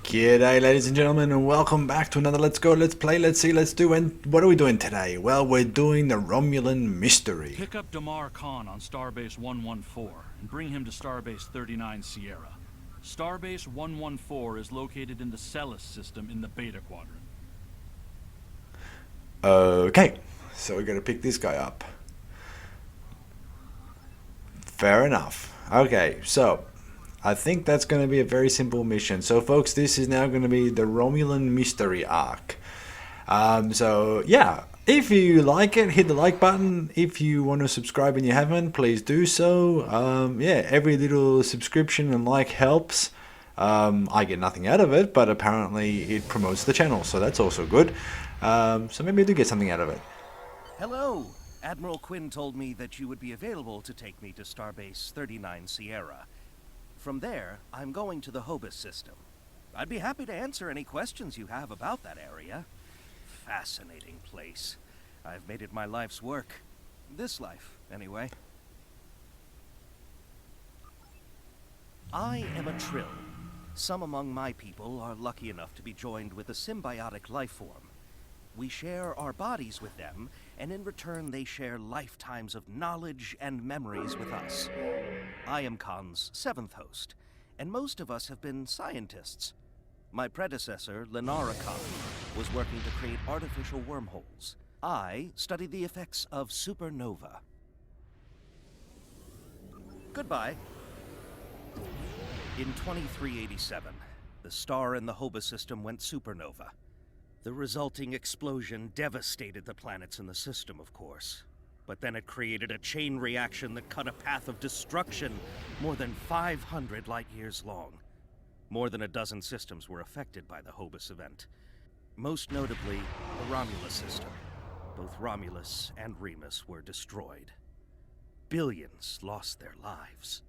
G'day ladies and gentlemen, and welcome back to another Let's Go, Let's Play, Let's See, Let's Do. And what are we doing today? Well, we're doing the Romulan Mystery. Pick up Damar Khan on Starbase 114 and bring him to Starbase 39 Sierra. Starbase 114 is located in the Celis system in the Beta Quadrant. Okay, so we're going to pick this guy up. Fair enough. Okay, so I think that's going to be a very simple mission. So folks, this is now going to be the Romulan Mystery Arc. So yeah, if you like it, hit the like button. If you want to subscribe and you haven't, please do so. Yeah, every little subscription and like helps. I get nothing out of it, but apparently it promotes the channel, so that's also good. So maybe I do get something out of it. Hello! Admiral Quinn told me that you would be available to take me to Starbase 39 Sierra. From there, I'm going to the Hobus system. I'd be happy to answer any questions you have about that area. Fascinating place. I've made it my life's work. This life, anyway. I am a Trill. Some among my people are lucky enough to be joined with a symbiotic life form. We share our bodies with them, and in return they share lifetimes of knowledge and memories with us. I am Khan's 7th host, and most of us have been scientists. My predecessor, Lenara Khan, was working to create artificial wormholes. I studied the effects of supernova. Goodbye. In 2387, the star in the Hobus system went supernova. The resulting explosion devastated the planets in the system, of course. But then it created a chain reaction that cut a path of destruction more than 500 light-years long. More than a dozen systems were affected by the Hobus event. Most notably, the Romulus system. Both Romulus and Remus were destroyed. Billions lost their lives.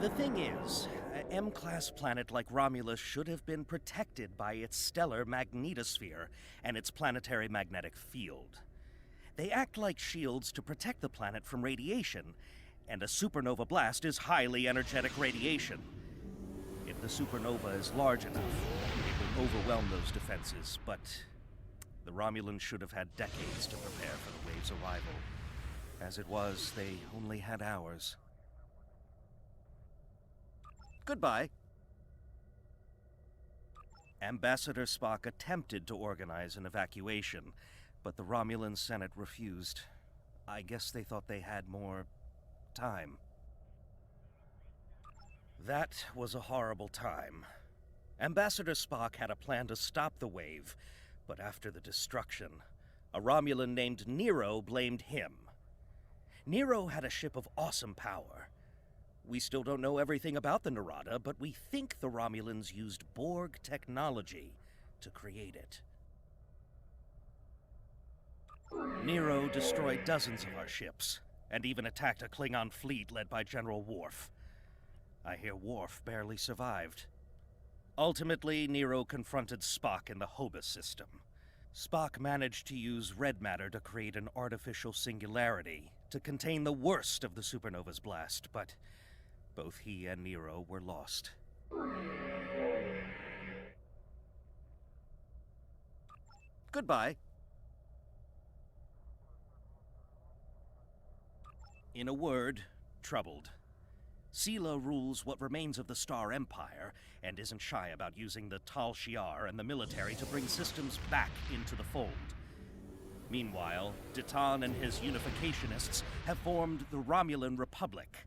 The thing is, an M-class planet like Romulus should have been protected by its stellar magnetosphere and its planetary magnetic field. They act like shields to protect the planet from radiation, and a supernova blast is highly energetic radiation. If the supernova is large enough, it will overwhelm those defenses, but the Romulans should have had decades to prepare for the wave's arrival. As it was, they only had hours. Goodbye. Ambassador Spock attempted to organize an evacuation, but the Romulan Senate refused. I guess they thought they had more time. That was a horrible time. Ambassador Spock had a plan to stop the wave, but after the destruction, a Romulan named Nero blamed him. Nero had a ship of awesome power. We still don't know everything about the Narada, but we think the Romulans used Borg technology to create it. Nero destroyed dozens of our ships, and even attacked a Klingon fleet led by General Worf. I hear Worf barely survived. Ultimately, Nero confronted Spock in the Hobus system. Spock managed to use red matter to create an artificial singularity to contain the worst of the supernova's blast, but both he and Nero were lost. Goodbye. In a word, troubled. Sela rules what remains of the Star Empire, and isn't shy about using the Tal Shiar and the military to bring systems back into the fold. Meanwhile, Ditan and his unificationists have formed the Romulan Republic.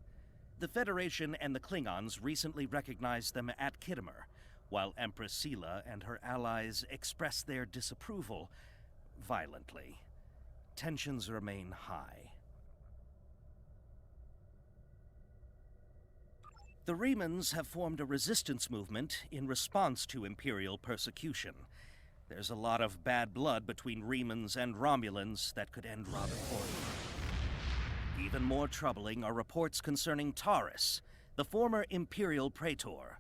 The Federation and the Klingons recently recognized them at Khitomer, while Empress Sela and her allies express their disapproval violently. Tensions remain high. The Remans have formed a resistance movement in response to Imperial persecution. There's a lot of bad blood between Remans and Romulans that could end rather poorly. Even more troubling are reports concerning Taurus, the former Imperial Praetor.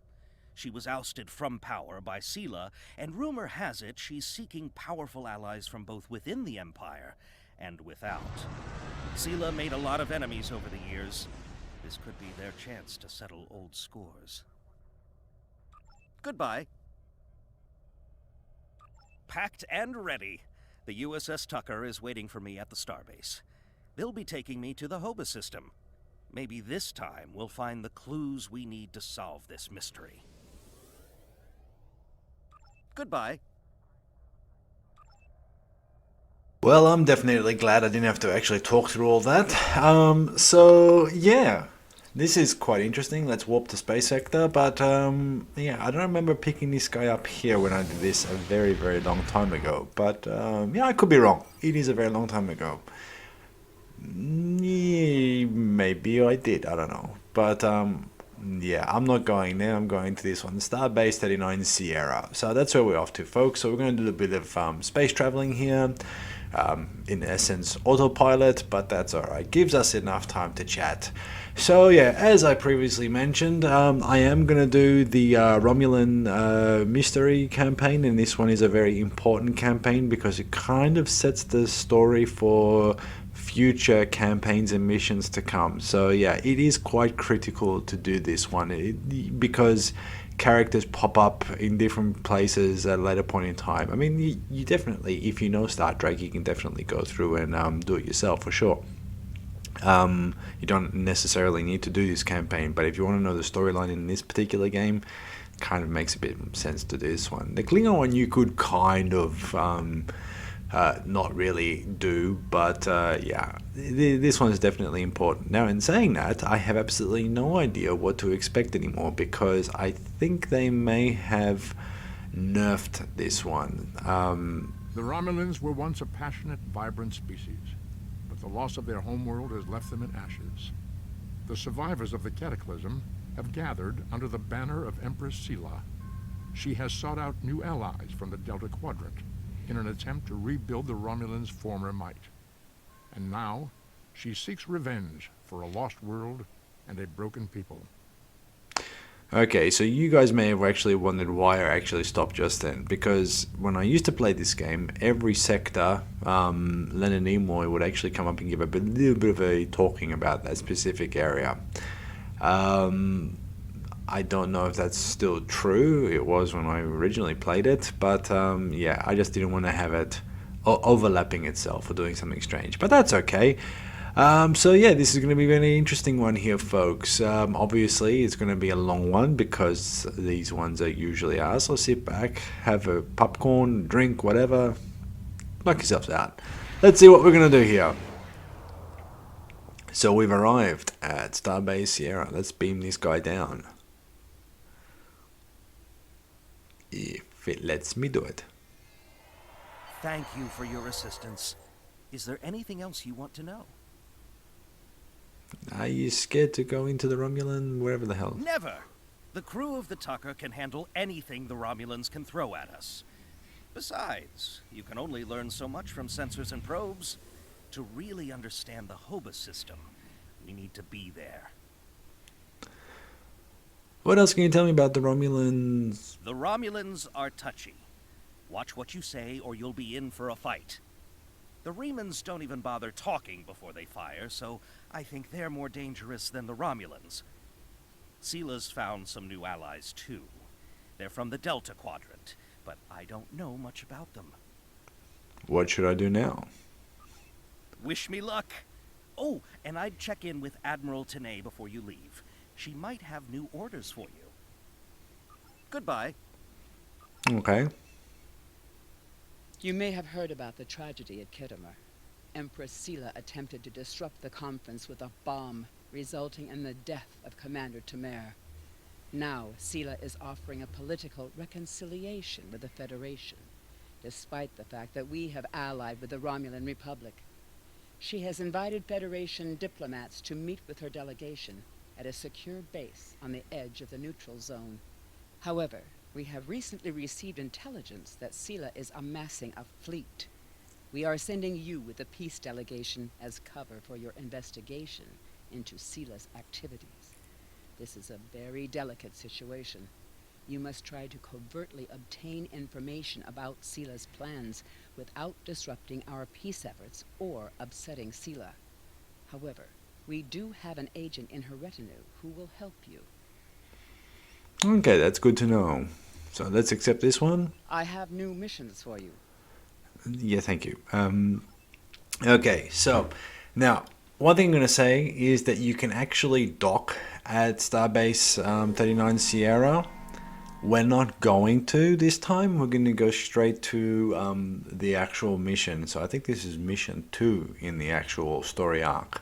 She was ousted from power by Sela, and rumor has it she's seeking powerful allies from both within the Empire and without. Sela made a lot of enemies over the years. This could be their chance to settle old scores. Goodbye. Packed and ready. The USS Tucker is waiting for me at the starbase. They'll be taking me to the Hoba system. Maybe this time we'll find the clues we need to solve this mystery. Goodbye. Well, I'm definitely glad I didn't have to actually talk through all that. So yeah, this is quite interesting. Let's warp to space sector. But yeah, I don't remember picking this guy up here when I did this a very, very long time ago. But yeah, I could be wrong. It is a very long time ago. Yeah, maybe I did. I don't know. But yeah, I'm not going there. I'm going to this one, Starbase 39 Sierra. So that's where we're off to, folks. So we're going to do a bit of space traveling here. In essence, autopilot, but that's alright. Gives us enough time to chat. So yeah, as I previously mentioned, I am going to do the Romulan mystery campaign, and this one is a very important campaign because it kind of sets the story for future campaigns and missions to come. So yeah, it is quite critical to do this one because characters pop up in different places at a later point in time. I mean, you definitely, if you know Star Trek, you can definitely go through and do it yourself for sure. You don't necessarily need to do this campaign, but if you want to know the storyline in this particular game, it kind of makes a bit of sense to do this one. The Klingon one you could kind of not really do, but yeah, this one is definitely important. Now, in saying that, I have absolutely no idea what to expect anymore because I think they may have nerfed this one. The Romulans were once a passionate, vibrant species, but the loss of their homeworld has left them in ashes. The survivors of the cataclysm have gathered under the banner of Empress Sela. She has sought out new allies from the Delta Quadrant in an attempt to rebuild the Romulans' former might. And now, she seeks revenge for a lost world and a broken people. Okay, so you guys may have actually wondered why I actually stopped just then, because when I used to play this game, every sector, Leonard Nimoy would actually come up and give a little bit of a talking about that specific area. I don't know if that's still true. It was when I originally played it, but yeah, I just didn't want to have it overlapping itself or doing something strange, but that's okay. So yeah, this is going to be a very interesting one here, folks. Obviously, it's going to be a long one because these ones are usually are. So sit back, have a popcorn, drink, whatever, knock yourselves out. Let's see what we're going to do here. So we've arrived at Starbase Sierra. Let's beam this guy down. If it lets me do it. Thank you for your assistance. Is there anything else you want to know? Are you scared to go into the Romulan, wherever the hell? Never! The crew of the Tucker can handle anything the Romulans can throw at us. Besides, you can only learn so much from sensors and probes. To really understand the Hoba system, we need to be there. What else can you tell me about the Romulans? The Romulans are touchy. Watch what you say or you'll be in for a fight. The Remans don't even bother talking before they fire, so I think they're more dangerous than the Romulans. Sela's found some new allies too. They're from the Delta Quadrant, but I don't know much about them. What should I do now? Wish me luck. Oh, and I'd check in with Admiral Tenay before you leave. She might have new orders for you. Goodbye. Okay. You may have heard about the tragedy at Khitomer. Empress Sela attempted to disrupt the conference with a bomb, resulting in the death of Commander Temer. Now, Sela is offering a political reconciliation with the Federation, despite the fact that we have allied with the Romulan Republic. She has invited Federation diplomats to meet with her delegation at a secure base on the edge of the neutral zone. However, we have recently received intelligence that Sela is amassing a fleet. We are sending you with the peace delegation as cover for your investigation into Sela's activities. This is a very delicate situation. You must try to covertly obtain information about Sela's plans without disrupting our peace efforts or upsetting Sela. However, we do have an agent in her retinue who will help you. Okay, that's good to know. So let's accept this one. I have new missions for you. Yeah, thank you. Okay, so now one thing I'm going to say is that you can actually dock at Starbase 39 Sierra. We're not going to this time. We're going to go straight to the actual mission. So I think this is mission 2 in the actual story arc.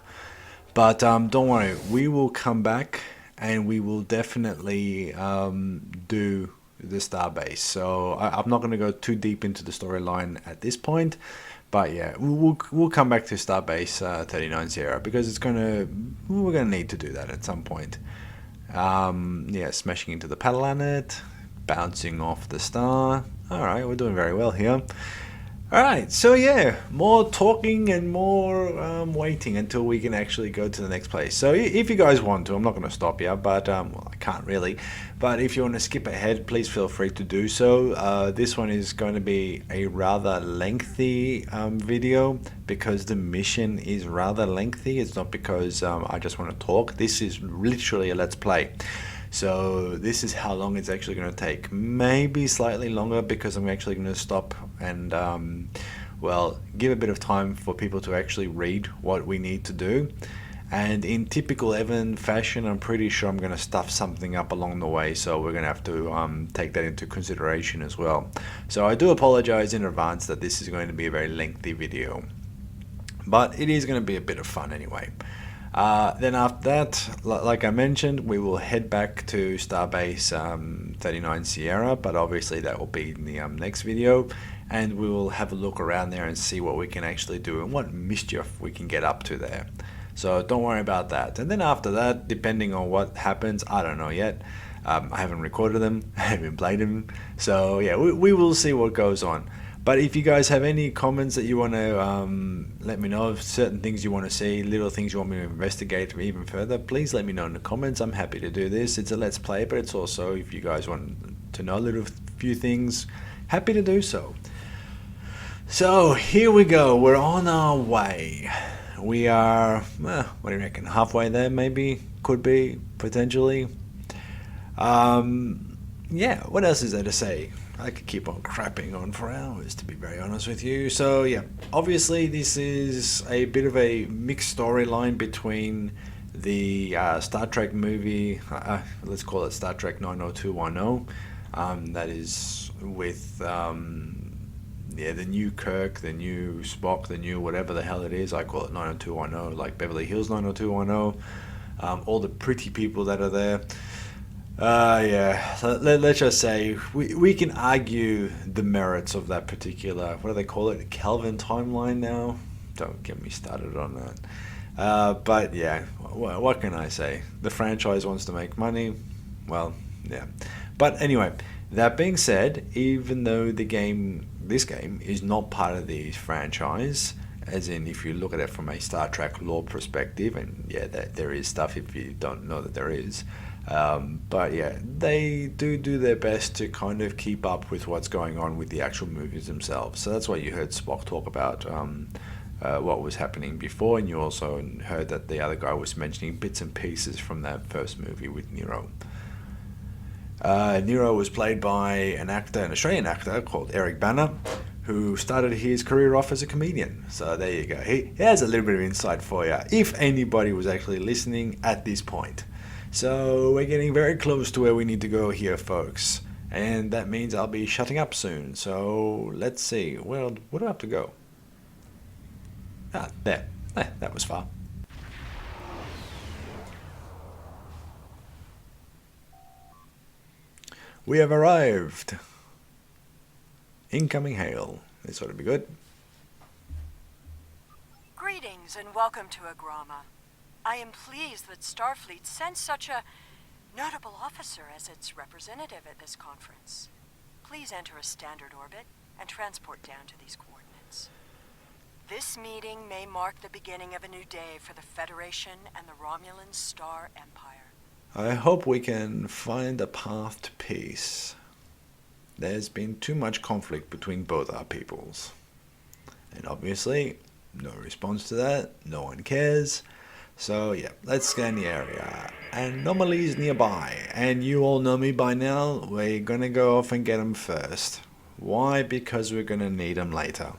But don't worry, we will come back and we will definitely do the Starbase. So I'm not going to go too deep into the storyline at this point. But yeah, we'll come back to Starbase 39 Sierra because we're gonna need to do that at some point. Yeah, smashing into the planet, bouncing off the star. All right, we're doing very well here. All right, so yeah, more talking and more waiting until we can actually go to the next place. So if you guys want to, I'm not going to stop you, but well, I can't really. But if you want to skip ahead, please feel free to do so. This one is going to be a rather lengthy video because the mission is rather lengthy. It's not because I just want to talk. This is literally a let's play. So this is how long it's actually going to take. Maybe slightly longer because I'm actually going to stop and, well, give a bit of time for people to actually read what we need to do. And in typical Evan fashion, I'm pretty sure I'm going to stuff something up along the way. So we're going to have to take that into consideration as well. So I do apologize in advance that this is going to be a very lengthy video. But it is going to be a bit of fun anyway. Then after that, like I mentioned, we will head back to Starbase 39 Sierra, but obviously that will be in the next video, and we will have a look around there and see what we can actually do and what mischief we can get up to there. So don't worry about that. And then after that, depending on what happens, I don't know yet. I haven't recorded them, I haven't played them, so yeah, we will see what goes on. But if you guys have any comments that you want to let me know, certain things you want to see, little things you want me to investigate even further, please let me know in the comments. I'm happy to do this. It's a let's play, but it's also if you guys want to know a little few things, happy to do so. So here we go. We're on our way. We are, what do you reckon, halfway there maybe? Could be, potentially. Yeah, what else is there to say? I could keep on crapping on for hours, to be very honest with you. So yeah, obviously this is a bit of a mixed storyline between the Star Trek movie, let's call it Star Trek 90210, that is with yeah, the new Kirk, the new Spock, the new whatever the hell it is. I call it 90210, like Beverly Hills 90210. All the pretty people that are there. Yeah, so let's just say we can argue the merits of that particular, what do they call it, Kelvin timeline now? Don't get me started on that. But yeah, what can I say? The franchise wants to make money. Well, yeah. But anyway, that being said, even though this game is not part of the franchise, as in if you look at it from a Star Trek lore perspective, and yeah, there is stuff if you don't know that there is. But yeah, they do their best to kind of keep up with what's going on with the actual movies themselves. So that's why you heard Spock talk about what was happening before, and you also heard that the other guy was mentioning bits and pieces from that first movie with Nero. Nero was played by an Australian actor called Eric Bana, who started his career off as a comedian. So there you go. He has a little bit of insight for you, if anybody was actually listening at this point. So we're getting very close to where we need to go here, folks. And that means I'll be shutting up soon. So let's see. Well, where do I have to go? Ah, there. That was far. We have arrived. Incoming hail. This ought to be good. Greetings and welcome to Agrama. I am pleased that Starfleet sent such a notable officer as its representative at this conference. Please enter a standard orbit and transport down to these coordinates. This meeting may mark the beginning of a new day for the Federation and the Romulan Star Empire. I hope we can find a path to peace. There's been too much conflict between both our peoples. And obviously, no response to that, no one cares. So yeah, let's scan the area. Anomalies nearby. And you all know me by now. We're gonna go off and get them first. Why? Because we're gonna need them later.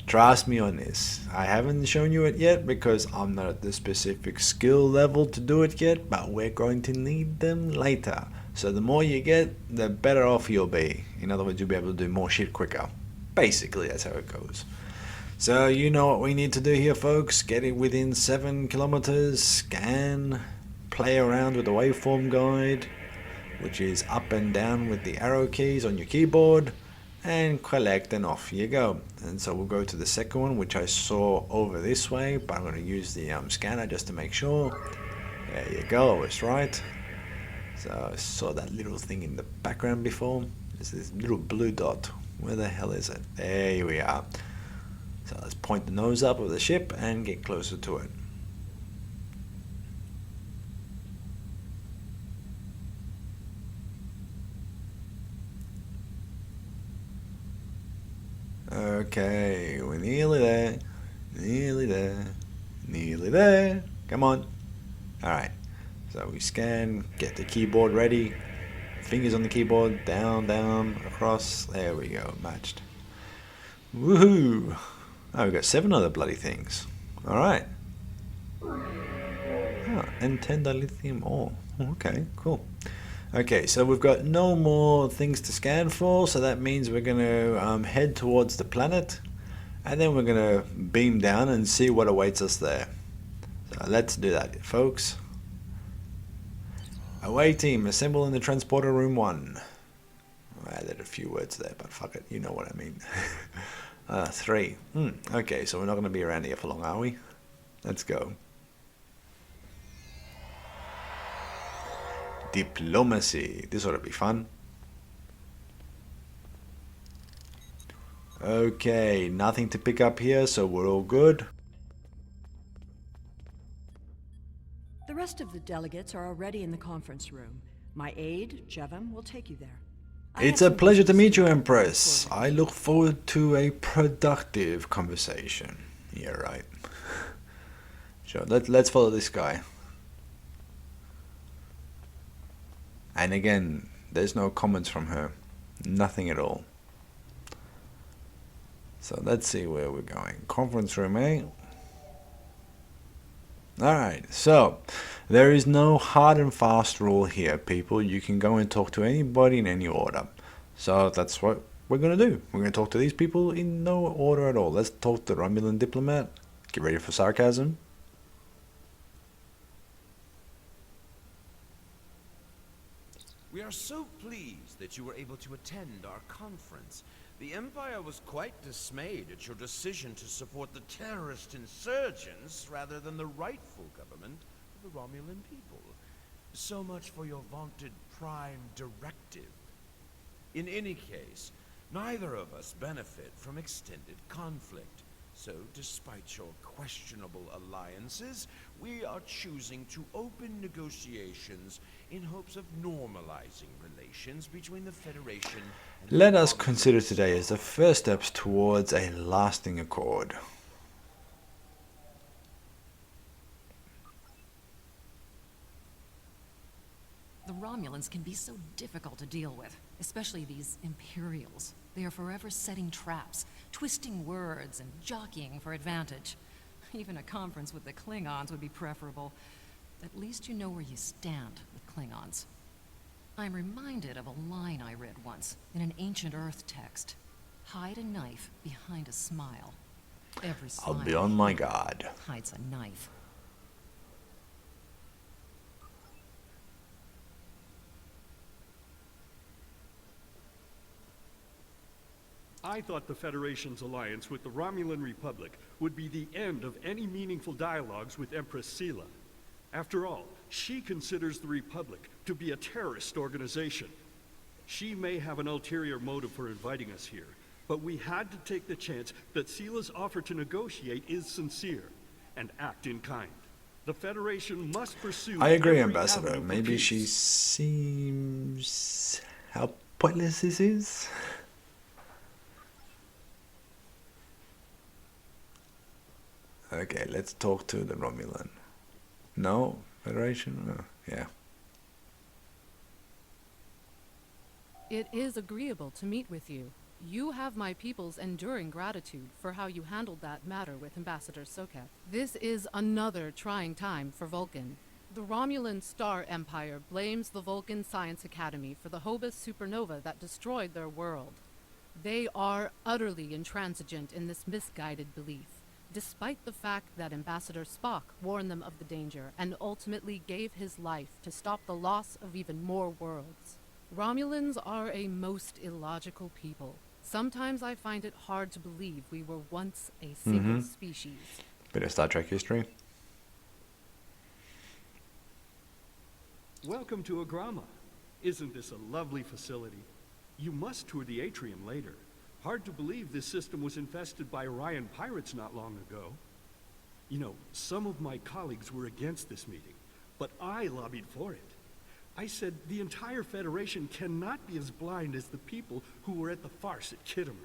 Trust me on this. I haven't shown you it yet because I'm not at the specific skill level to do it yet, but we're going to need them later. So the more you get, the better off you'll be. In other words, you'll be able to do more shit quicker. Basically, that's how it goes. So you know what we need to do here, folks. Get it within 7 kilometers, scan, play around with the waveform guide, which is up and down with the arrow keys on your keyboard, and collect, and off you go. And so we'll go to the second one, which I saw over this way, but I'm going to use the scanner just to make sure. There you go, I was right. So I saw that little thing in the background before. There's this little blue dot. Where the hell is it? There we are. So let's point the nose up of the ship and get closer to it. Okay, we're nearly there. Nearly there. Nearly there. Come on. Alright. So we scan, get the keyboard ready. Fingers on the keyboard, down, down, across. There we go, matched. Woohoo! Oh, we've got 7 other bloody things. Alright. Oh, and 10 dilithium ore. Okay, cool. Okay, so we've got no more things to scan for, so that means we're going to head towards the planet, and then we're going to beam down and see what awaits us there. So let's do that, folks. Away team, assemble in the transporter room 1. I added a few words there, but fuck it, you know what I mean. 3. Okay, so we're not going to be around here for long, are we? Let's go. Diplomacy. This ought to be fun. Okay, nothing to pick up here, so we're all good. The rest of the delegates are already in the conference room. My aide, Jevem, will take you there. It's a pleasure to meet you, Empress. I look forward to a productive conversation. Yeah, right. Sure, let's follow this guy. And again, there's no comments from her. Nothing at all. So let's see where we're going. Conference room, eh? Alright, so there is no hard and fast rule here, people. You can go and talk to anybody in any order. So that's what we're going to do. We're going to talk to these people in no order at all. Let's talk to the Romulan diplomat. Get ready for sarcasm. We are so pleased that you were able to attend our conference. The Empire was quite dismayed at your decision to support the terrorist insurgents rather than the rightful government of the Romulan people. So much for your vaunted prime directive. In any case, neither of us benefit from extended conflict. So, despite your questionable alliances, we are choosing to open negotiations in hopes of normalizing relations between the Federation and Let us consider today as the first steps towards a lasting accord. The Romulans can be so difficult to deal with, especially these Imperials. They are forever setting traps, twisting words, and jockeying for advantage. Even a conference with the Klingons would be preferable. At least you know where you stand with Klingons. I'm reminded of a line I read once in an ancient Earth text. Hide a knife behind a smile. Every I'll smile be on my guard. hides a knife. I thought the Federation's alliance with the Romulan Republic would be the end of any meaningful dialogues with Empress Sela. After all, she considers the Republic to be a terrorist organization. She may have an ulterior motive for inviting us here, but we had to take the chance that Sela's offer to negotiate is sincere and act in kind. The Federation must pursue. I agree, every Ambassador. avenue for Maybe peace. she seems how pointless this is. Okay, let's talk to the Romulan. No? Federation? Yeah. It is agreeable to meet with you. You have my people's enduring gratitude for how you handled that matter with Ambassador Soket. This is another trying time for Vulcan. The Romulan Star Empire blames the Vulcan Science Academy for the Hobus supernova that destroyed their world. They are utterly intransigent in this misguided belief, despite the fact that Ambassador Spock warned them of the danger and ultimately gave his life to stop the loss of even more worlds. Romulans are a most illogical people. Sometimes I find it hard to believe we were once a single species. Bit of Star Trek history. Welcome to Agrama. Isn't this a lovely facility? You must tour the atrium later. Hard to believe this system was infested by Orion pirates not long ago. You know, some of my colleagues were against this meeting, but I lobbied for it. I said the entire Federation cannot be as blind as the people who were at the farce at Kittimer.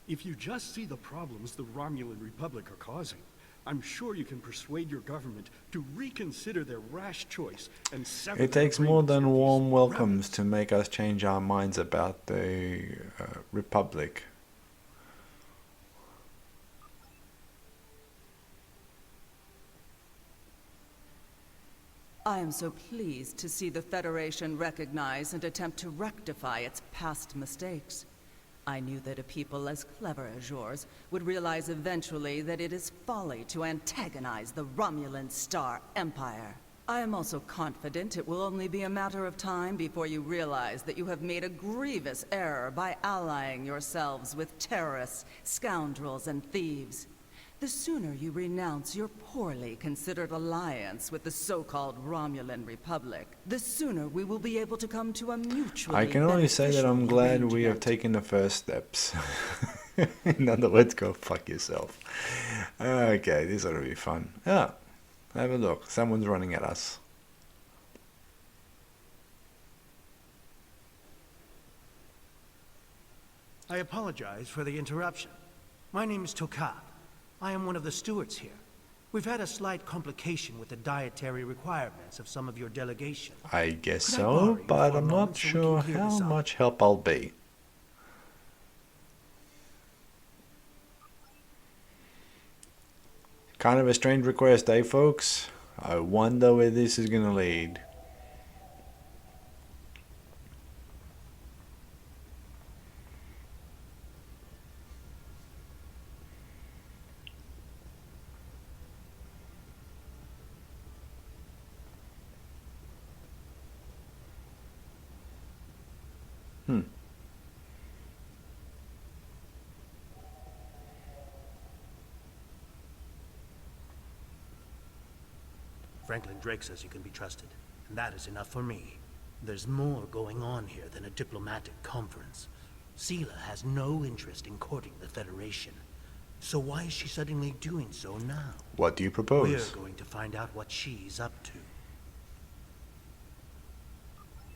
If you just see the problems the Romulan Republic are causing, I'm sure you can persuade your government to reconsider their rash choice and sever It takes more than warm welcomes to make us change our minds about the Republic. I am so pleased to see the Federation recognize and attempt to rectify its past mistakes. I knew that a people as clever as yours would realize eventually that it is folly to antagonize the Romulan Star Empire. I am also confident it will only be a matter of time before you realize that you have made a grievous error by allying yourselves with terrorists, scoundrels, and thieves. The sooner you renounce your poorly considered alliance with the so-called Romulan Republic, the sooner we will be able to come to a mutually I can only say that I'm glad we have taken the first steps. In other words, go fuck yourself. Okay, this ought to be fun. Yeah, have a look. Someone's running at us. I apologize for the interruption. My name is Tokab. I am one of the stewards here. We've had a slight complication with the dietary requirements of some of your delegation. I guess so, but I'm not sure how much help I'll be. Kind of a strange request, eh, folks? I wonder where this is going to lead. Franklin Drake says you can be trusted, and that is enough for me. There's more going on here than a diplomatic conference. Sela has no interest in courting the Federation. So why is she suddenly doing so now? What do you propose? We're going to find out what she's up to.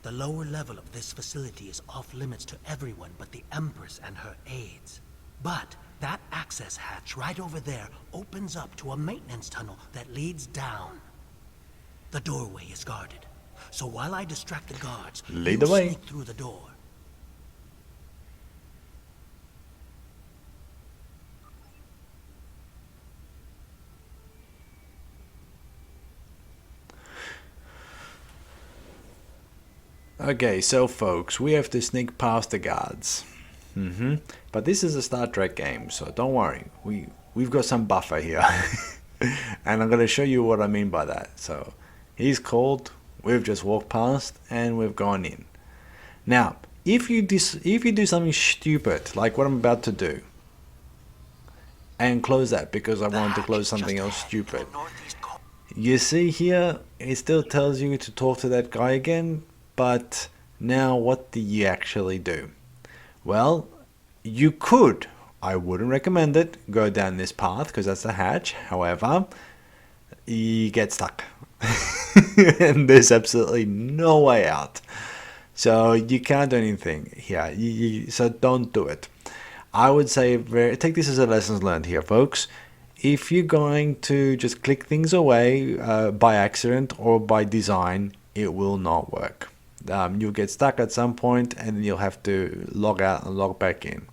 The lower level of this facility is off limits to everyone but the Empress and her aides. But that access hatch right over there opens up to a maintenance tunnel that leads down. The doorway is guarded, so while I distract the guards, lead the way. Sneak through the door. Okay, so folks, we have to sneak past the guards. But this is a Star Trek game, so don't worry. We've got some buffer here. And I'm going to show you what I mean by that. So he's called, we've just walked past, and we've gone in. Now, if you do something stupid, like what I'm about to do, and close that because I wanted to close something else stupid, you see here, it still tells you to talk to that guy again, but now what do you actually do? Well, you could, I wouldn't recommend it, go down this path because that's the hatch. However, you get stuck. And there's absolutely no way out. So you can't do anything here. So don't do it. I would say, take this as a lessons learned here, folks. if you're going to just click things away by accident or by design, it will not work. You'll get stuck at some point and then you'll have to log out and log back in.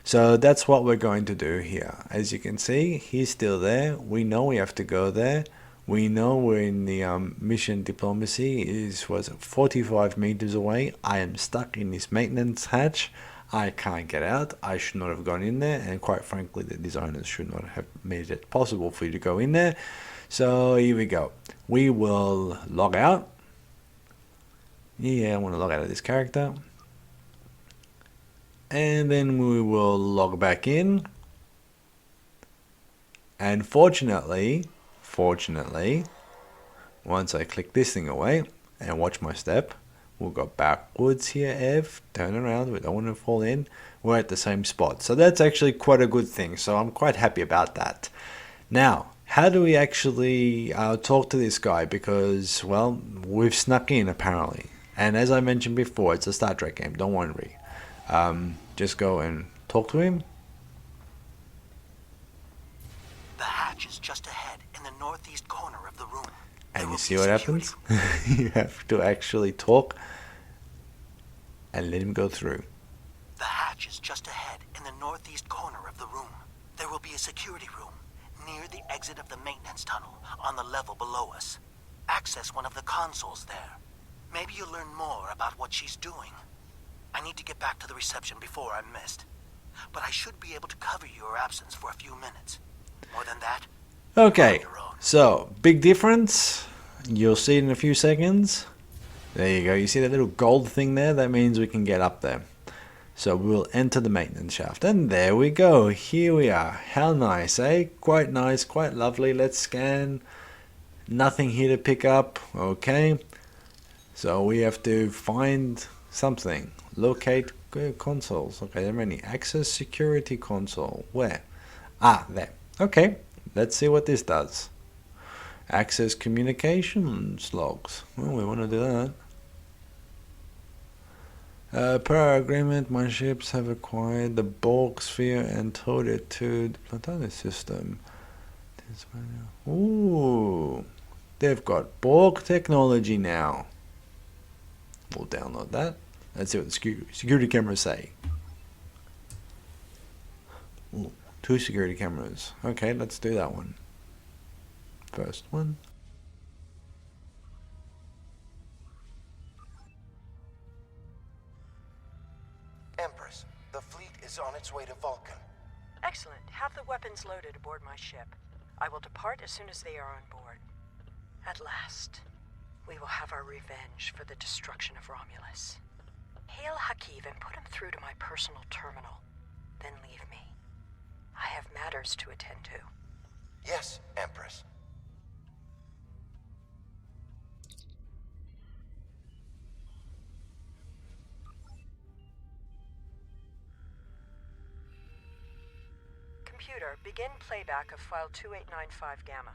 So that's what we're going to do here. As you can see, he's still there. We know we have to go there. We know we're in the mission diplomacy was 45 meters away. I am stuck in this maintenance hatch. I can't get out. I should not have gone in there, and quite frankly the designers should not have made it possible for you to go in there. So here we go. We will log out. Yeah, I want to log out of this character. And then we will log back in. And fortunately, once I click this thing away and watch my step, we'll go backwards here, Ev, turn around, we don't want to fall in, we're at the same spot. So that's actually quite a good thing, so I'm quite happy about that. Now, how do we actually talk to this guy? Because, well, we've snuck in apparently. And as I mentioned before, it's a Star Trek game, don't worry. Just go and talk to him. The hatch is just ahead in the northeast corner of the room. And you see what happens? You have to actually talk and let him go through. The hatch is just ahead in the northeast corner of the room. There will be a security room near the exit of the maintenance tunnel on the level below us. Access one of the consoles there. Maybe you'll learn more about what she's doing. I need to get back to the reception before I'm missed. But I should be able to cover your absence for a few minutes. More than that, okay, so big difference. You'll see it in a few seconds. There you go. You see that little gold thing there? That means we can get up there. So we'll enter the maintenance shaft. And there we go. Here we are. How nice, eh? Quite nice, quite lovely. Let's scan. Nothing here to pick up. Okay. So we have to find something. Locate consoles. Okay, there are many. Access security console. Where? Ah, there. Okay, let's see what this does. Access communications logs. Well, we want to do that. Per our agreement, my ships have acquired the Borg sphere and towed it to the Platonic system. Ooh, they've got Borg technology now. We'll download that. Let's see what the security cameras say. Ooh, 2 security cameras. Okay, let's do that one. First one. Empress, the fleet is on its way to Vulcan. Excellent. Have the weapons loaded aboard my ship. I will depart as soon as they are on board. At last, we will have our revenge for the destruction of Romulus. Hail Hakiv and put him through to my personal terminal. Then leave me. I have matters to attend to. Yes, Empress. Computer, begin playback of file 2895 Gamma.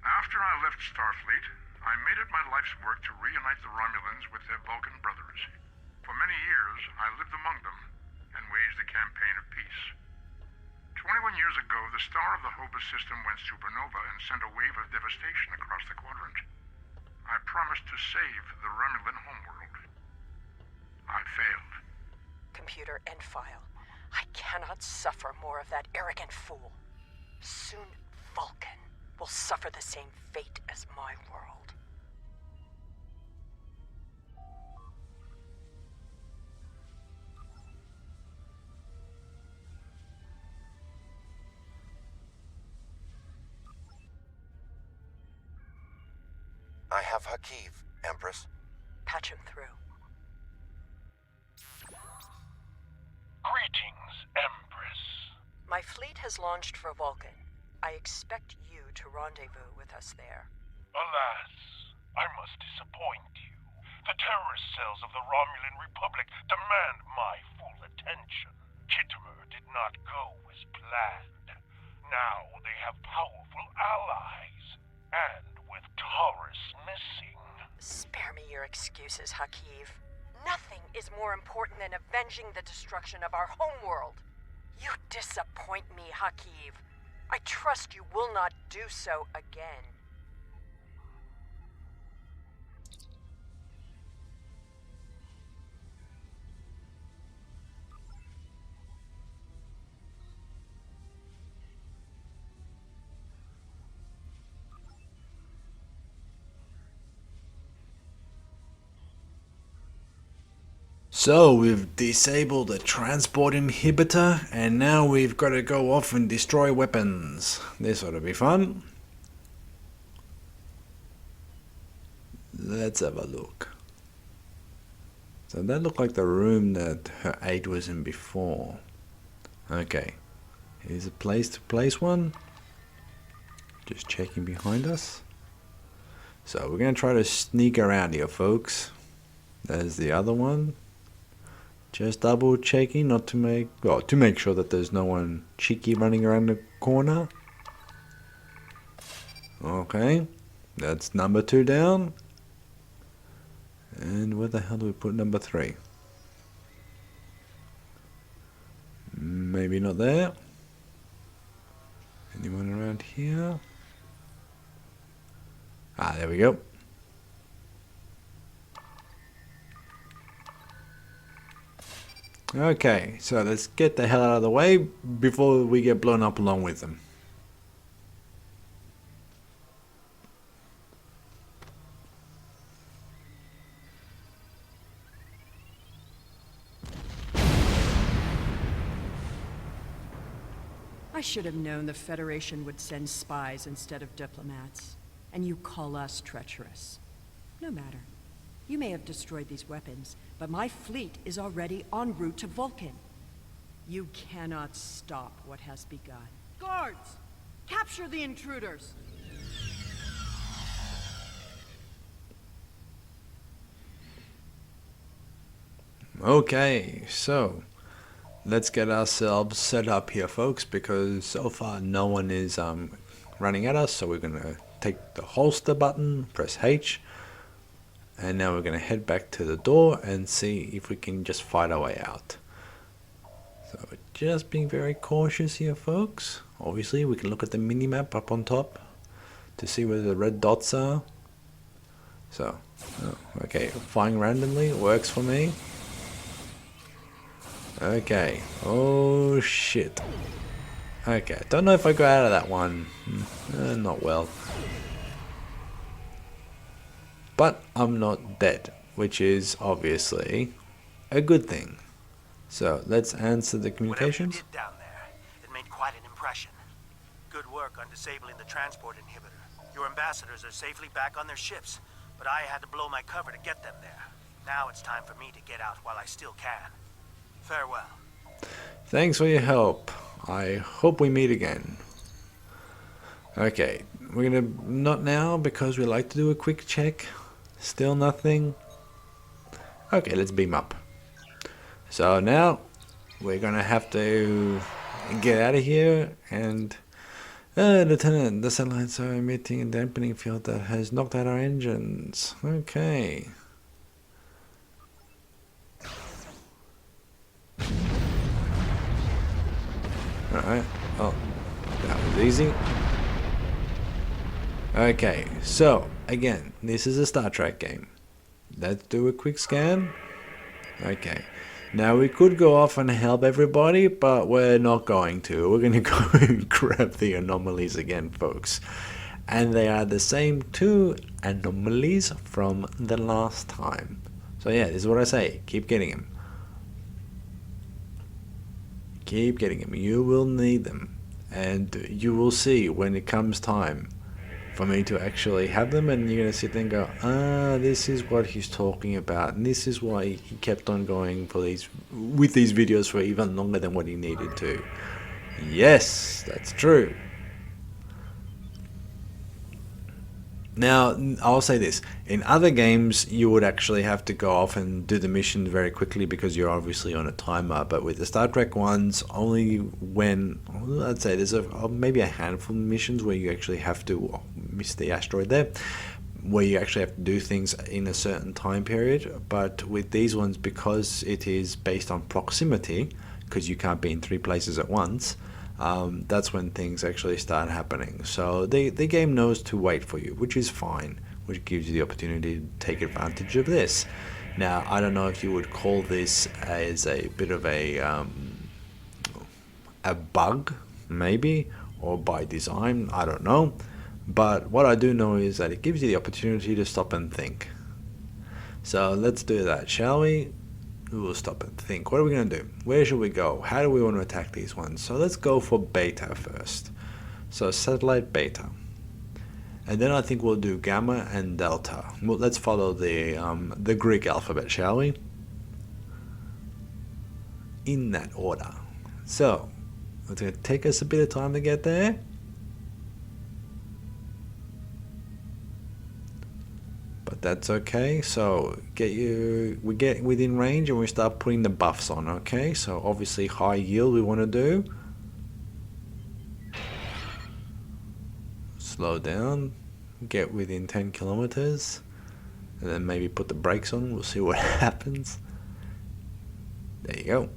After I left Starfleet, I made it my life's work to reunite the Romulans with their Vulcan brothers. For many years, I lived among them and waged a campaign of peace. 21 years ago, the star of the Hobus system went supernova and sent a wave of devastation across the quadrant. I promised to save the Romulan homeworld. I failed. Computer, end file. I cannot suffer more of that arrogant fool. Soon, Vulcan will suffer the same fate as my world. I have Hakiv, Empress. Patch him through. Greetings, Empress. My fleet has launched for Vulcan. I expect you to rendezvous with us there. Alas, I must disappoint you. The terrorist cells of the Romulan Republic demand my full attention. Kittimer did not go as planned. Now they have powerful allies, and with Taurus missing... Spare me your excuses, Hakiv. Nothing is more important than avenging the destruction of our homeworld. You disappoint me, Hakiv. I trust you will not do so again. So we've disabled the transport inhibitor, and now we've got to go off and destroy weapons. This ought to be fun. Let's have a look. So that looked like the room that her aide was in before. Okay, here's a place to place one. Just checking behind us. So we're going to try to sneak around here, folks. There's the other one. Just double checking not to make, well, to make sure that there's no one cheeky running around the corner. Okay, that's number 2 down. And where the hell do we put number 3? Maybe not there. Anyone around here? Ah, there we go. Okay, so let's get the hell out of the way before we get blown up along with them. I should have known the Federation would send spies instead of diplomats. And you call us treacherous. No matter. You may have destroyed these weapons, but my fleet is already en route to Vulcan. You cannot stop what has begun. Guards! Capture the intruders! Okay, so let's get ourselves set up here, folks, because so far no one is running at us. So we're gonna take the holster button, press H, and now we're gonna head back to the door and see if we can just fight our way out. So we're just being very cautious here, folks. Obviously we can look at the mini-map up on top to see where the red dots are. So, okay, flying randomly works for me. Okay, oh shit. Okay, don't know if I got out of that one. Not well. But I'm not dead, which is obviously a good thing. So let's answer the communications. Whatever you did down there, it made quite an impression. Good work on disabling the transport inhibitor. Your ambassadors are safely back on their ships, but I had to blow my cover to get them there. Now it's time for me to get out while I still can. Farewell. Thanks for your help. I hope we meet again. Okay, we're gonna not now because we like to do a quick check. Still nothing. Okay, let's beam up. So now we're gonna have to get out of here and Lieutenant, the satellites are emitting a dampening field that has knocked out our engines. Okay. Alright, oh, that was easy. Okay, so, again, this is a Star Trek game. Let's do a quick scan. Okay, now we could go off and help everybody, but we're not going to. We're going to go and grab the anomalies again, folks. And they are the same 2 anomalies from the last time. So yeah, this is what I say, keep getting them. Keep getting them. You will need them, and you will see when it comes time for me to actually have them, and you're gonna sit there and go, this is what he's talking about, and this is why he kept on going for these videos for even longer than what he needed to. Yes, that's true. Now, I'll say this. In other games, you would actually have to go off and do the mission very quickly because you're obviously on a timer. But with the Star Trek ones, only when, I'd say there's maybe a handful of missions where you actually have to miss the asteroid there, where you actually have to do things in a certain time period. But with these ones, because it is based on proximity, because you can't be in 3 places at once, that's when things actually start happening. So the game knows to wait for you, which is fine, which gives you the opportunity to take advantage of this. Now, I don't know if you would call this as a bit of a bug, maybe, or by design, I don't know. But what I do know is that it gives you the opportunity to stop and think. So let's do that, shall we? We will stop and think. What are we going to do? Where should we go? How do we want to attack these ones? So let's go for Beta first. So satellite Beta. And then I think we'll do Gamma and Delta. Well, let's follow the Greek alphabet, shall we? In that order. So, it's going to take us a bit of time to get there. But that's okay. So we get within range and we start putting the buffs on, okay? So obviously high yield we want to do. Slow down, get within 10 kilometers, and then maybe put the brakes on. We'll see what happens. There you go.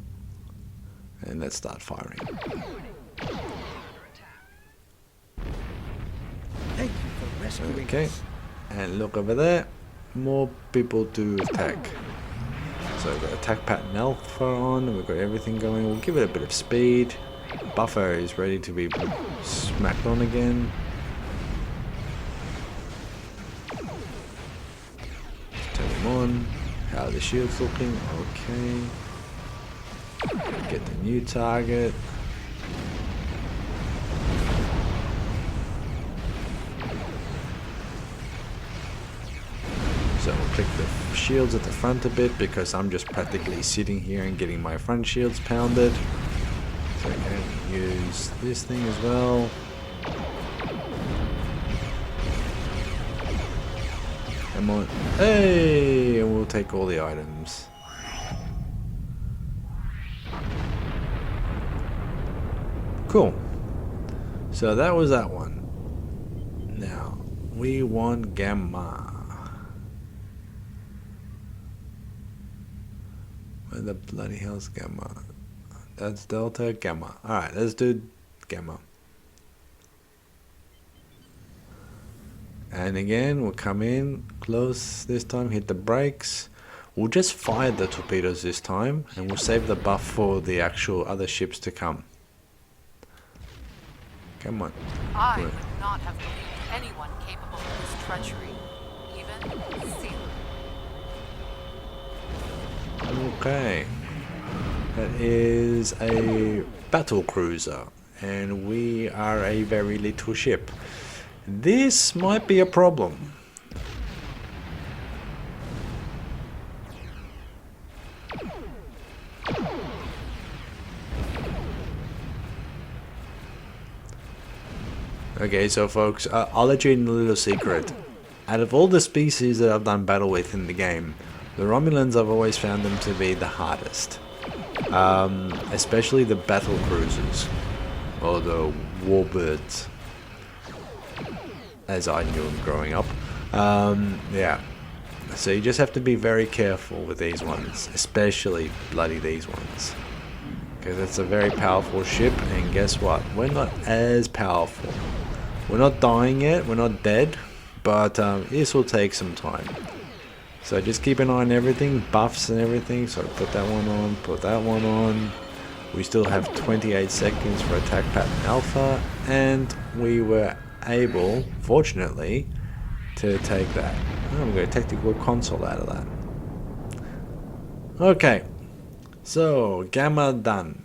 And let's start firing. Thank you for rescuing Okay. us. And look over there, more people to attack. So we've got attack pattern alpha on, we've got everything going. We'll give it a bit of speed. Buffer is ready to be smacked on again. Turn them on. How are the shields looking? Okay. Get the new target. So we'll click the shields at the front a bit because I'm just practically sitting here and getting my front shields pounded. So I can use this thing as well. Come on. Hey! And we'll take all the items. Cool. So that was that one. Now, we want Gamma. Where the bloody hell's Gamma? That's Delta, Gamma. Alright, let's do Gamma. And again, we'll come in close this time, hit the brakes. We'll just fire the torpedoes this time, and we'll save the buff for the actual other ships to come. Come on. I would not have believed anyone capable of this treachery, even Sealer. Okay. That is a battle cruiser, and we are a very little ship. This might be a problem. Okay, so folks, I'll let you in a little secret. Out of all the species that I've done battle with in the game, the Romulans, I've always found them to be the hardest. Especially the battle cruisers, or the warbirds, as I knew them growing up. Yeah, so you just have to be very careful with these ones, especially bloody these ones. Because it's a very powerful ship, and guess what? We're not as powerful. We're not dying yet, we're not dead, but this will take some time. So just keep an eye on everything, buffs and everything. So put that one on, put that one on. We still have 28 seconds for attack pattern alpha, and we were able, fortunately, to take that. Oh, we got a tactical console out of that. Okay, so Gamma done.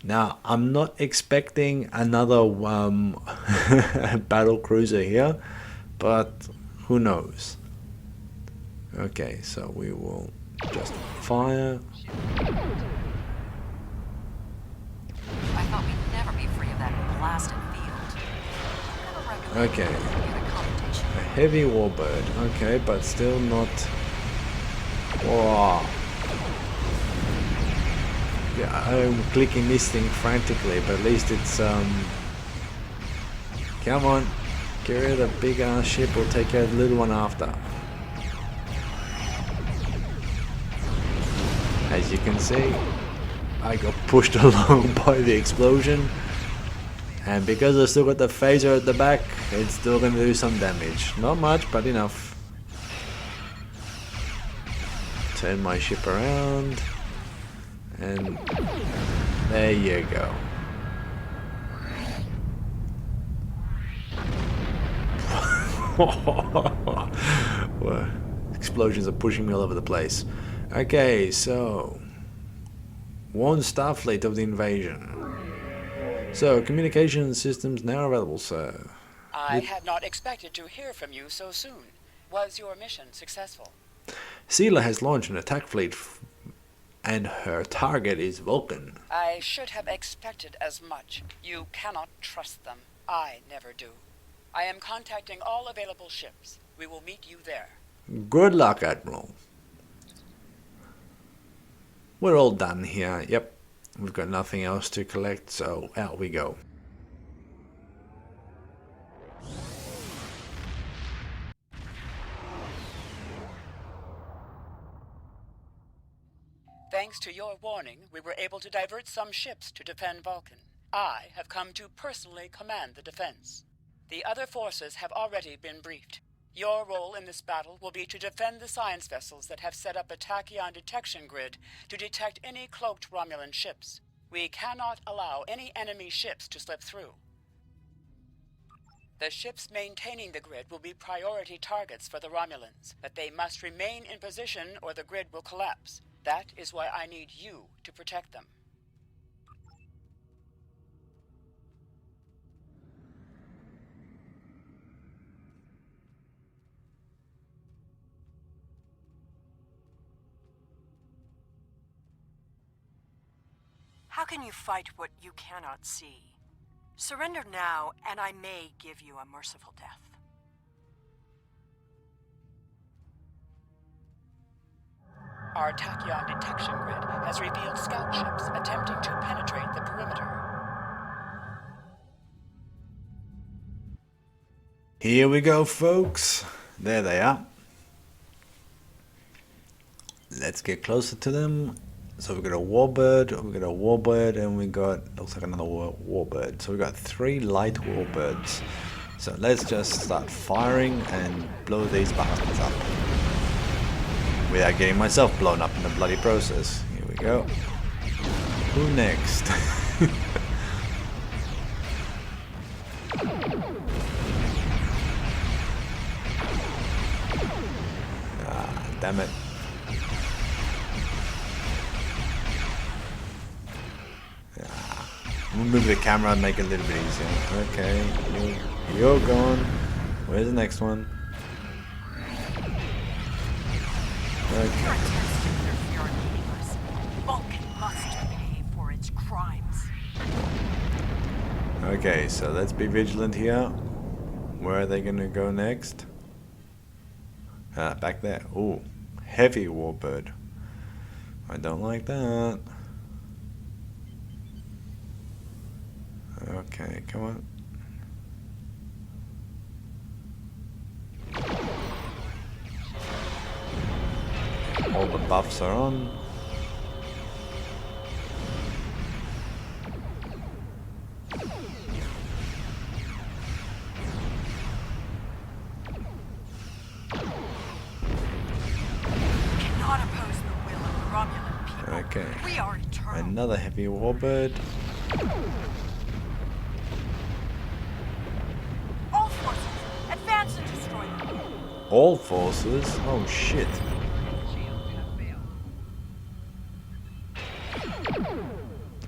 Now I'm not expecting another battle cruiser here, but who knows? Okay, so we will just fire. I thought we'd never be free of that blasted field. Okay, a heavy warbird. Okay, but still not. Wow. Yeah, I'm clicking this thing frantically, but at least it's Come on, get rid of the big ass ship. We'll take care of the little one after. As you can see, I got pushed along by the explosion. And because I still got the phaser at the back, it's still going to do some damage. Not much, but enough. Turn my ship around. And there you go. Well, explosions are pushing me all over the place. Okay, so... Warn Starfleet of the invasion. So, communication systems now available, sir. I had not expected to hear from you so soon. Was your mission successful? Sela has launched an attack fleet and her target is Vulcan. I should have expected as much. You cannot trust them. I never do. I am contacting all available ships. We will meet you there. Good luck, Admiral. We're all done here. Yep. We've got nothing else to collect, so out we go. Thanks to your warning, we were able to divert some ships to defend Vulcan. I have come to personally command the defense. The other forces have already been briefed. Your role in this battle will be to defend the science vessels that have set up a tachyon detection grid to detect any cloaked Romulan ships. We cannot allow any enemy ships to slip through. The ships maintaining the grid will be priority targets for the Romulans, but they must remain in position or the grid will collapse. That is why I need you to protect them. How can you fight what you cannot see? Surrender now, and I may give you a merciful death. Our tachyon detection grid has revealed scout ships attempting to penetrate the perimeter. Here we go, folks. There they are. Let's get closer to them. So we got a warbird, and we got, looks like another warbird. So we got 3 light warbirds. So let's just start firing and blow these bastards up. Without getting myself blown up in the bloody process. Here we go. Who next? Ah, damn it. We'll move the camera and make it a little bit easier. Okay, you're gone. Where's the next one? Okay. Vulcan must pay for its crimes. Okay, so let's be vigilant here. Where are they gonna go next? Back there. Ooh, heavy warbird. I don't like that. Okay, come on. All the buffs are on. Cannot oppose the will of the Romulan people. Okay. We are eternal. Another heavy warbird. All forces, advance and destroy them. All forces? Oh shit.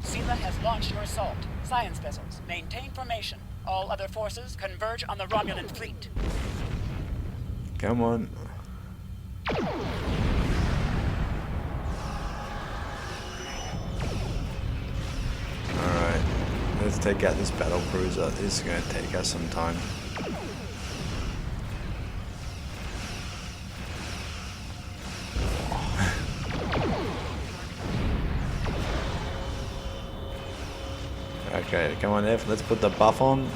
Sela has launched her assault. Science vessels, maintain formation. All other forces converge on the Romulan fleet. Come on. Alright. Let's take out this battle cruiser. This is going to take us some time. Okay, come on F, let's put the buff on.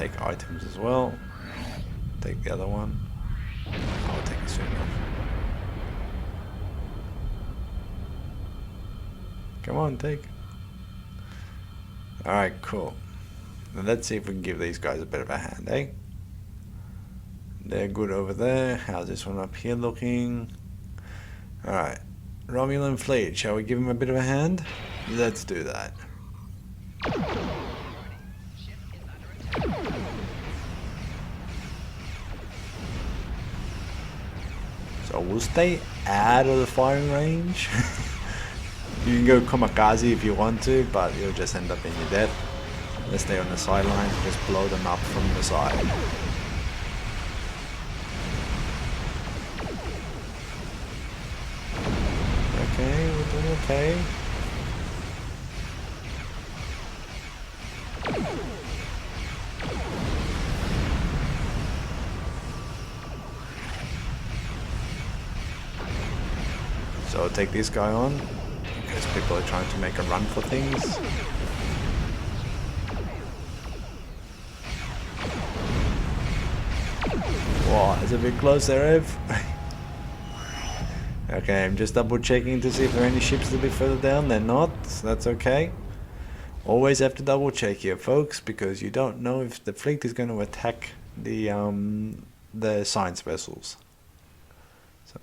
take items as well. Take the other one. I'll take it soon enough. Come on, take. Alright, cool. Now let's see if we can give these guys a bit of a hand, eh? They're good over there. How's this one up here looking? Alright. Romulan fleet, shall we give him a bit of a hand? Let's do that. So we'll stay out of the firing range. You can go kamikaze if you want to, but you'll just end up in your death. Let's stay on the sidelines, just blow them up from the side. Okay, we're doing okay. So I'll take this guy on, because people are trying to make a run for things. Wow, it's a bit close there, Ev. Okay, I'm just double checking to see if there are any ships a bit further down. They're not, so that's okay. Always have to double check here, folks, because you don't know if the fleet is going to attack the science vessels. So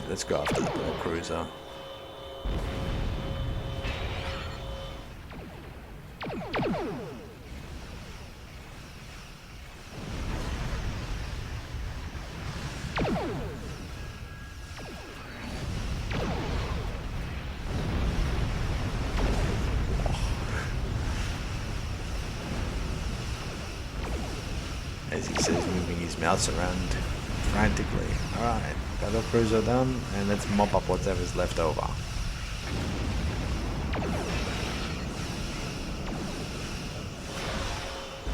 let's go after the battle cruiser. As he says, moving his mouse around frantically. Alright, battle cruiser done, and let's mop up whatever's left over.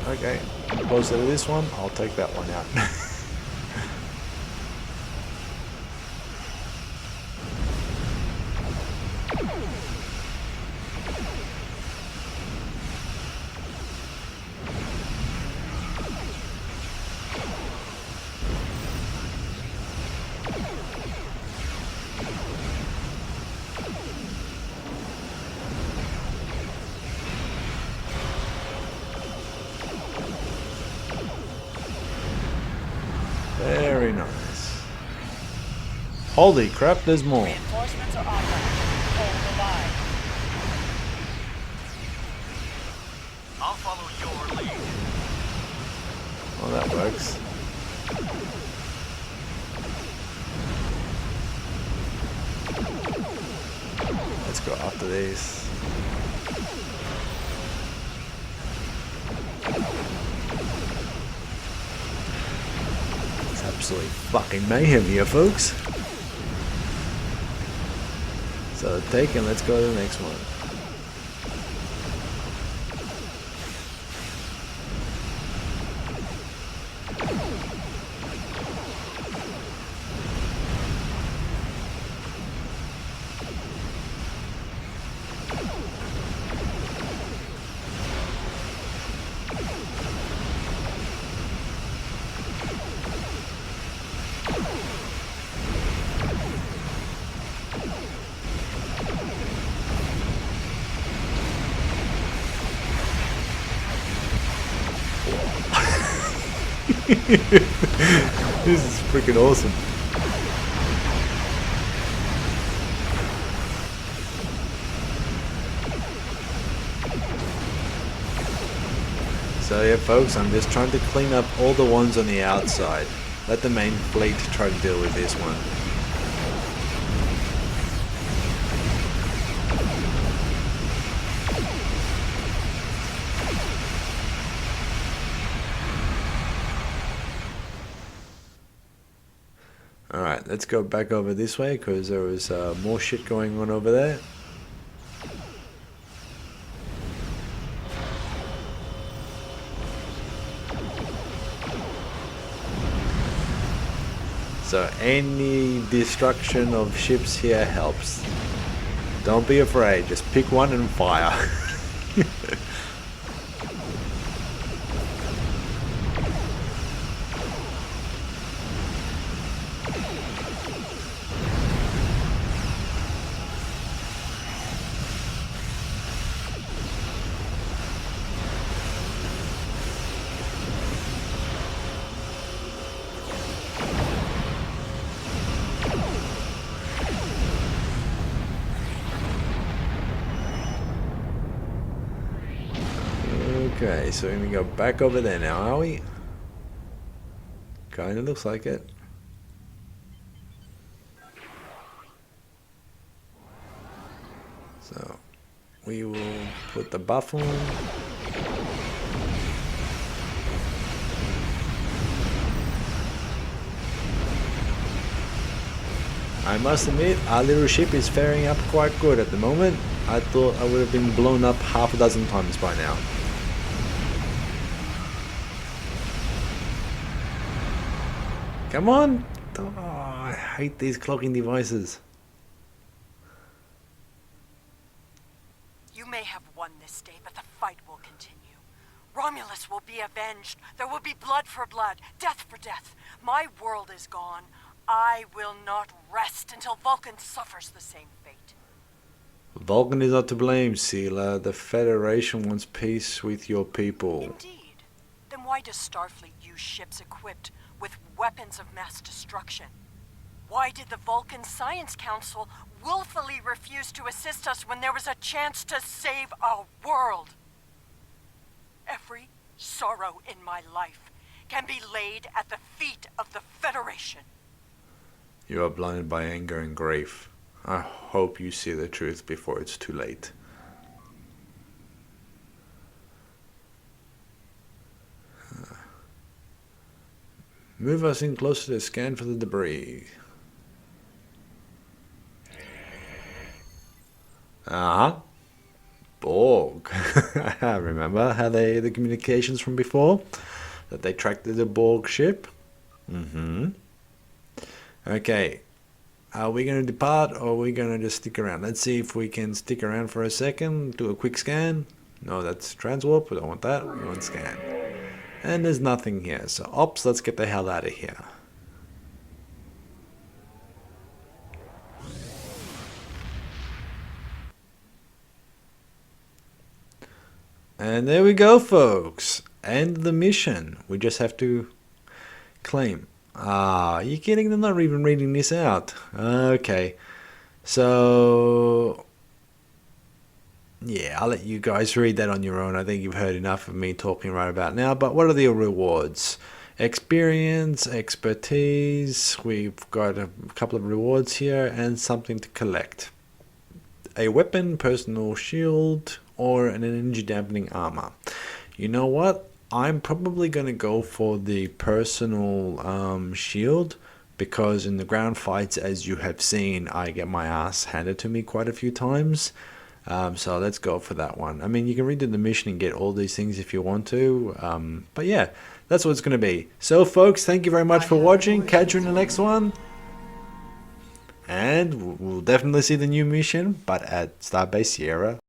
Okay, closer to this one, I'll take that one out. Very nice. Holy crap, there's more. Reinforcements are on them. Hold the line. I'll follow your lead. Well, that works. Let's go after these. Absolutely fucking mayhem here, folks. So taken, let's go to the next one. This is freaking awesome. So yeah, folks, I'm just trying to clean up all the ones on the outside. Let the main fleet try to deal with this one. Alright, let's go back over this way because there was more shit going on over there. So any destruction of ships here helps. Don't be afraid, just pick one and fire. Okay, so we're gonna go back over there now, are we? Kinda looks like it. So we will put the buff on. I must admit, our little ship is faring up quite good at the moment. I thought I would have been blown up half a dozen times by now. Come on! Oh, I hate these clocking devices. You may have won this day, but the fight will continue. Romulus will be avenged. There will be blood for blood, death for death. My world is gone. I will not rest until Vulcan suffers the same fate. Vulcan is not to blame, Sealer. The Federation wants peace with your people. Indeed. Then why does Starfleet use ships equipped with weapons of mass destruction? Why did the Vulcan Science Council willfully refuse to assist us when there was a chance to save our world? Every sorrow in my life can be laid at the feet of the Federation. You are blinded by anger and grief. I hope you see the truth before it's too late. Move us in closer to scan for the debris. Borg. I remember how the communications from before, that they tracked the Borg ship. Okay, are we going to depart or are we going to just stick around? Let's see if we can stick around for a second, do a quick scan. No, that's transwarp, we don't want that, we want scan. And there's nothing here, so ops, let's get the hell out of here. And there we go, folks. End the mission. We just have to claim. Are you kidding? They're not even reading this out. Okay. So, yeah, I'll let you guys read that on your own. I think you've heard enough of me talking right about now. But what are the rewards? Experience, expertise. We've got a couple of rewards here and something to collect. A weapon, personal shield, or an energy dampening armor. You know what? I'm probably going to go for the personal shield, because in the ground fights, as you have seen, I get my ass handed to me quite a few times. So let's go for that one. I mean, you can redo the mission and get all these things if you want to. But yeah, that's what it's going to be. So folks, thank you very much for watching. Catch you in the next one. And we'll definitely see the new mission, but at Starbase Sierra.